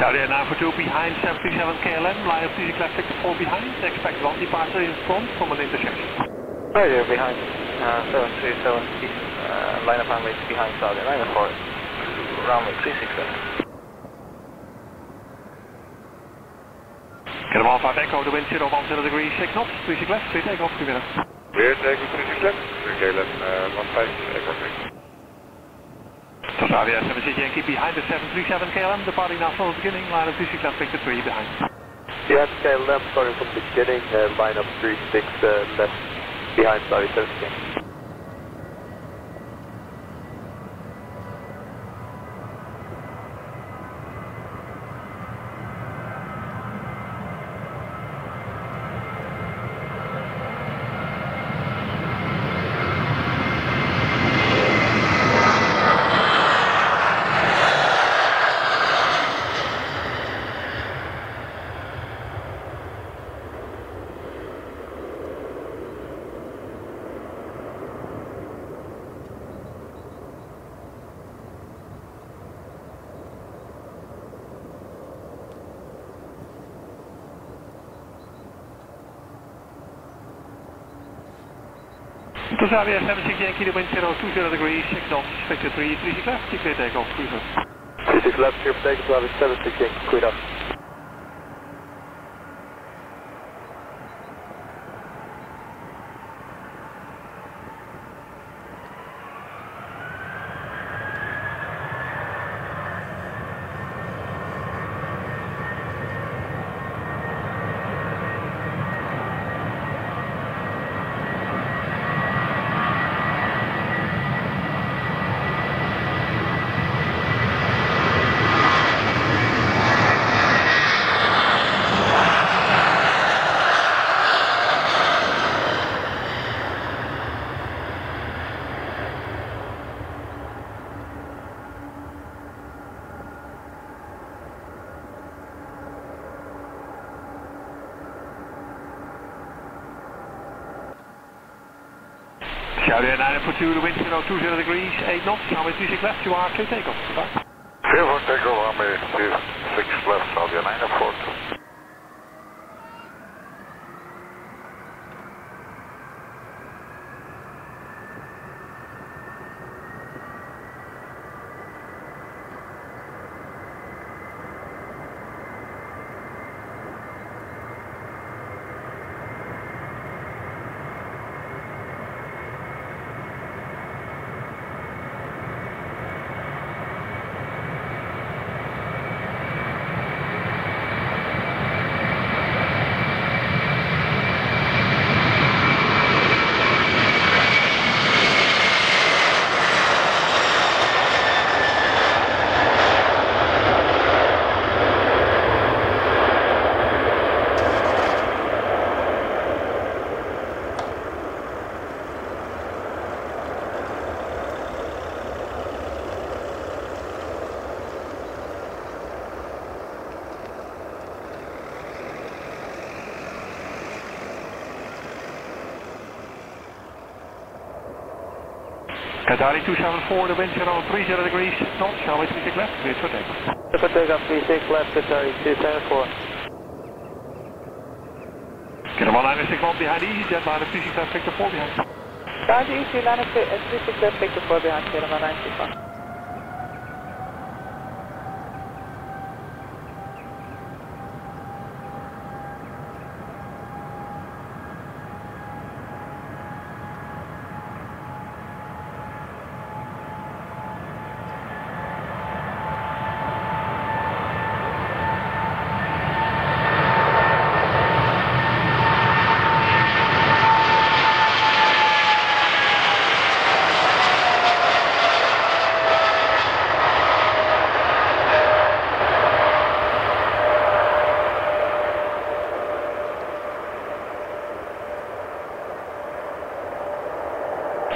Saudi 942 behind 737 KLM, line up easy left sector 4 behind, expect one departure in front from an intersection. Right here behind 737, line up runway behind Saudi 904, runway 367. KLM Alpha Echo, the wind 010 degrees, 6 knots, 36 left, 3 takeoff, goedemiddag. Weer takeoff 36 left, KLM 15 Echo 3. So Saudi 76 Yankee behind the 737 KLM, departing now from the beginning, line up 36 left, Victor 3 behind. Yeah, KLM starting from the beginning, line up 36 left behind Saudi 76. To Saudi 76 Yankee, the wind 020 degrees, 6 knots, Victor 3, 36 left, clear takeoff, cruiser. 36 left, clear for takeoff, Saudi 76 Yankee, cleared up. Saudi 942, the wind 020 degrees, 8 knots, runway 36 left, you are clear takeoff, goodbye. Clear for takeoff, runway 36 left, Saudi 904. Qatari 274, the wind 030 degrees, 6 knots, runway 36 left, clear for takeoff. Clear for takeoff, 36 left, Qatari 274. KLM 196 knots behind EasyJet, line up 36 left, Victor 4 behind. Saudi EC, line up 36 left, Victor 4 behind, KLM 961.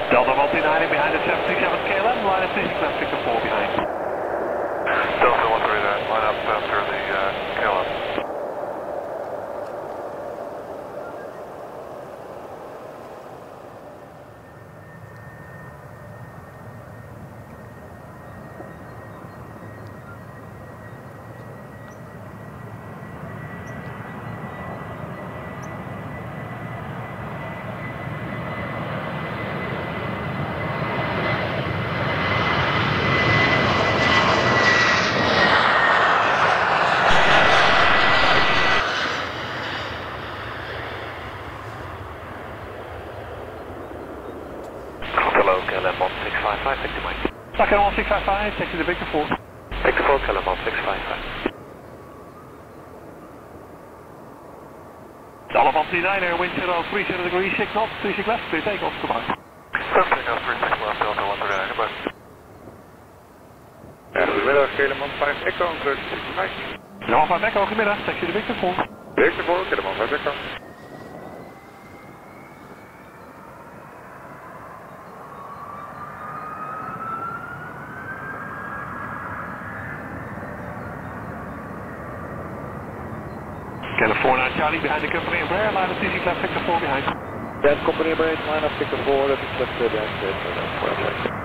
Delta 139 behind the 737 KLM, line up 36 left, Victor 4 behind. Delta 139, line up after the KLM. 655, taxi to Victor 4. Victor 4, Kilometer 655. Alabama 39er, wind chill 30 degrees, 6 knots, 36 left, clear takeoff, goodbye. Takeoff 36 left, Delta 1 to rijden, bye. Goedemiddag, Keleman 5 Echo, 35. Jan 5 Echo, goedemiddag, taxi to Victor 4. Victor 4, Keleman 5 Echo. California Charlie behind the company umbrella, line of 36 left, Victor 4 behind. That company embrace line of Victor 4, that is left, that's